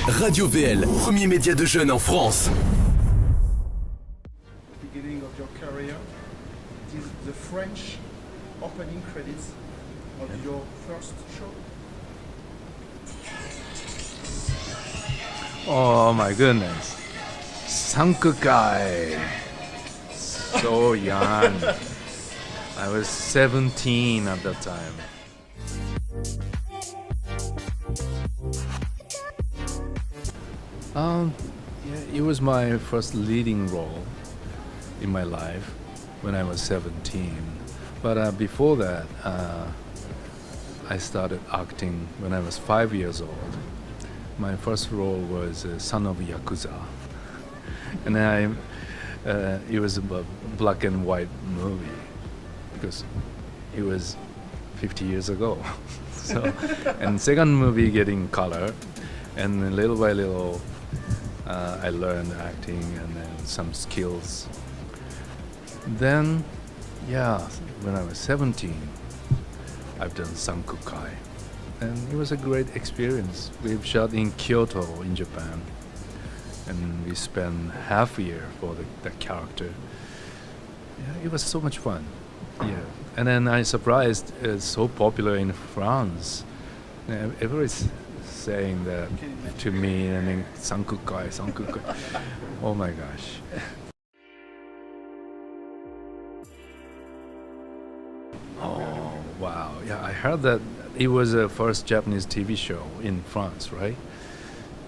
Radio VL, premier média de jeunes en France. Beginning of your career, it is the French opening credits of your first show. Oh my goodness. Sankukai. So young. I was 17 at that time. Yeah, it was my first leading role in my life when I was 17. But before that, I started acting when I was 5 years old. My first role was son of Yakuza. And it was a black and white movie because it was 50 years ago. So, and second movie getting color, and little by little I learned acting and then some skills. Then, yeah, when I was 17, I've done sankukai, and it was a great experience. We've shot in Kyoto in Japan, and we spent half a year for the character. Yeah, it was so much fun. Yeah, and then I surprised it's so popular in France. Everybody's saying that to me, and then sankukai. Oh my gosh. Oh wow! Yeah, I heard that it was the first Japanese TV show in France, right?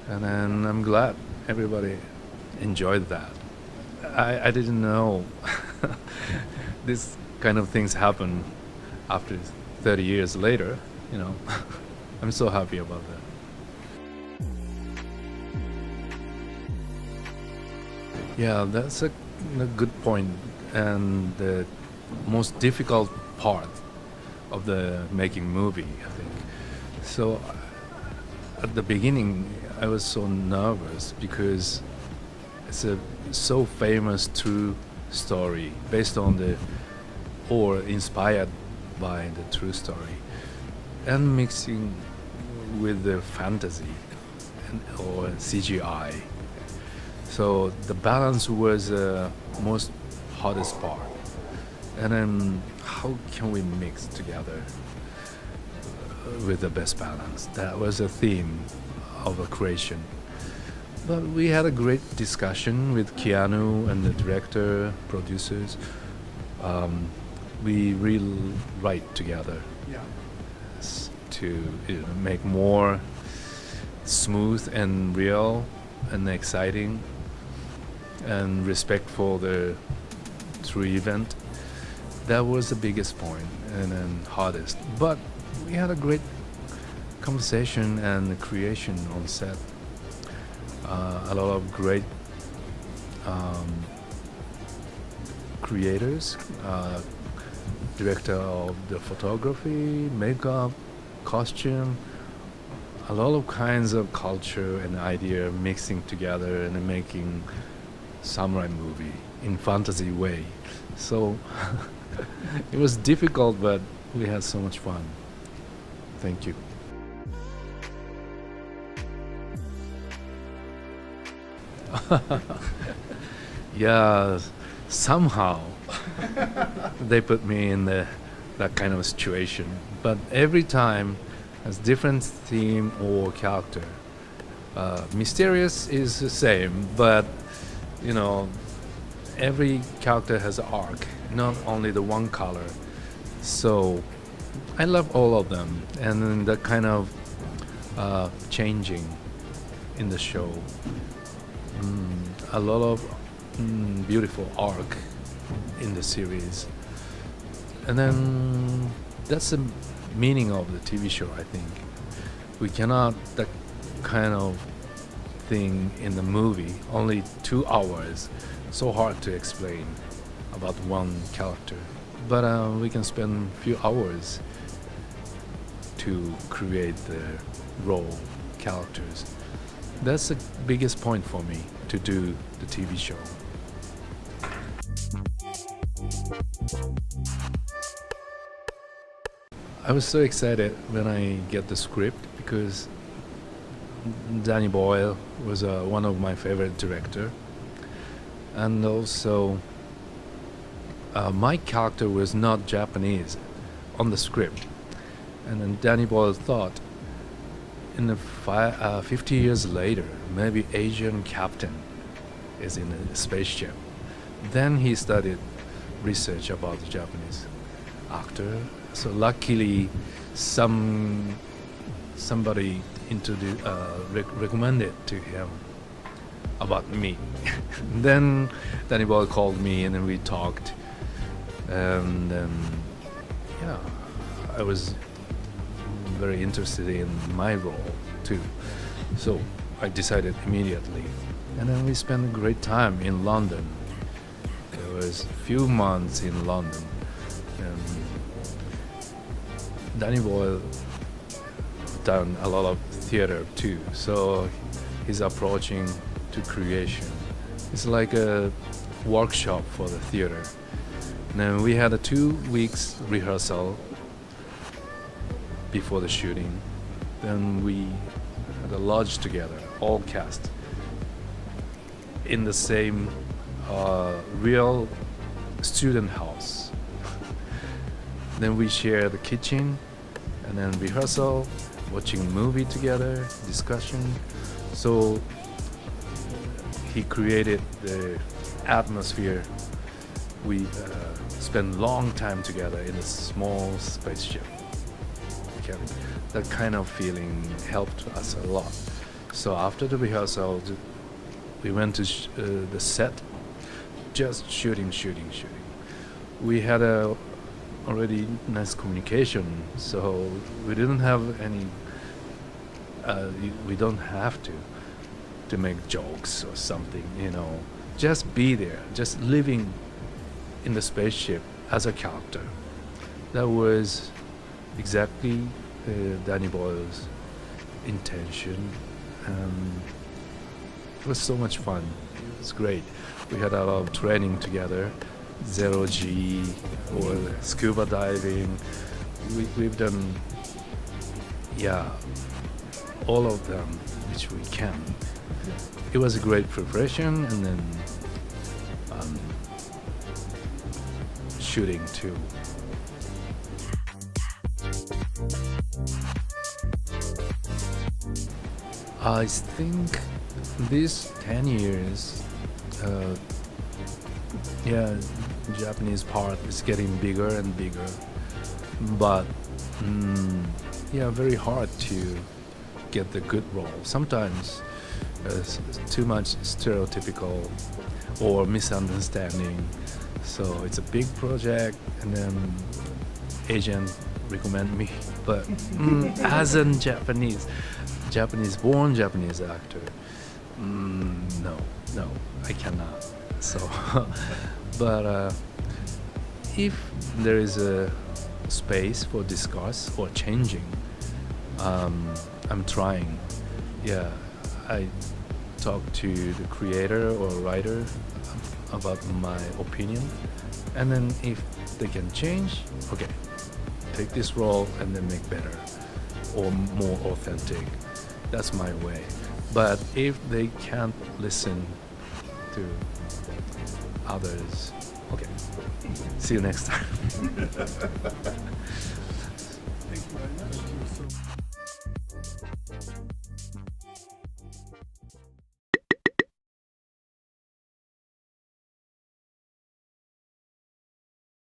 And then I'm glad everybody enjoyed that. I didn't know this kind of things happen after 30 years later, you know. I'm so happy about that. Yeah, that's a good point. And the most difficult part of the making movie, I think. So at the beginning, I was so nervous because it's a so famous true story based on the or inspired by the true story, and mixing with the fantasy or CGI. So the balance was the most hardest part. And then how can we mix together with the best balance? That was a theme of a creation. But we had a great discussion with Keanu and the director, producers. We really write together to make more smooth and real and exciting and respect for the true event. That was the biggest point and then hardest. But we had a great conversation and creation on set. A lot of great creators, director of the photography, makeup, costume, a lot of kinds of culture and idea mixing together and making samurai movie in fantasy way. So it was difficult, but we had so much fun. Thank you. Yeah, somehow they put me in that kind of situation. But every time has different theme or character. Mysterious is the same, but you know, every character has an arc, not only the one color. So I love all of them, and then that kind of changing in the show. A lot of beautiful arc in the series, and then that's the meaning of the TV show. I think we cannot that kind of thing in the movie. Only 2 hours, so hard to explain about one character. But we can spend a few hours to create the role characters. That's the biggest point for me to do the TV show. I was so excited when I get the script because Danny Boyle was one of my favorite director, and also my character was not Japanese on the script, and then Danny Boyle thought in the 50 years later maybe Asian captain is in a spaceship. Then he started research about the Japanese actor. So luckily somebody recommended to him about me. Then Danny Boyle called me and then we talked, and then yeah, I was very interested in my role too. So I decided immediately, and then we spent a great time in London. There was a few months in London, and Danny Boyle done a lot of theater too, so he's approaching to creation. It's like a workshop for the theater. And then we had a 2 weeks rehearsal before the shooting. Then we had a lodge together, all cast, in the same real student house. Then we share the kitchen, and then rehearsal, watching movie together, discussion. So he created the atmosphere. We spent long time together in a small spaceship. Okay. That kind of feeling helped us a lot. So after the rehearsal, we went to the set, just shooting. We had a already nice communication, so we didn't have any. We don't have to make jokes or something, you know. Just be there, just living in the spaceship as a character. That was exactly Danny Boyle's intention. It was so much fun. It was great. We had a lot of training together, 0G or scuba diving. We've done, yeah, all of them which we can. It was a great preparation, and then shooting too. I think these 10 years, yeah, Japanese part is getting bigger and bigger, but yeah, very hard to get the good role. Sometimes too much stereotypical or misunderstanding. So it's a big project, and then agent recommend me, but as a Japanese-born Japanese actor, no, I cannot. So, but if there is a space for discuss or changing, I'm trying. Yeah, I talk to the creator or writer about my opinion, and then if they can change, okay, take this role and then make better or more authentic. That's my way. But if they can't listen to others, okay, see you next time. Thank you very much.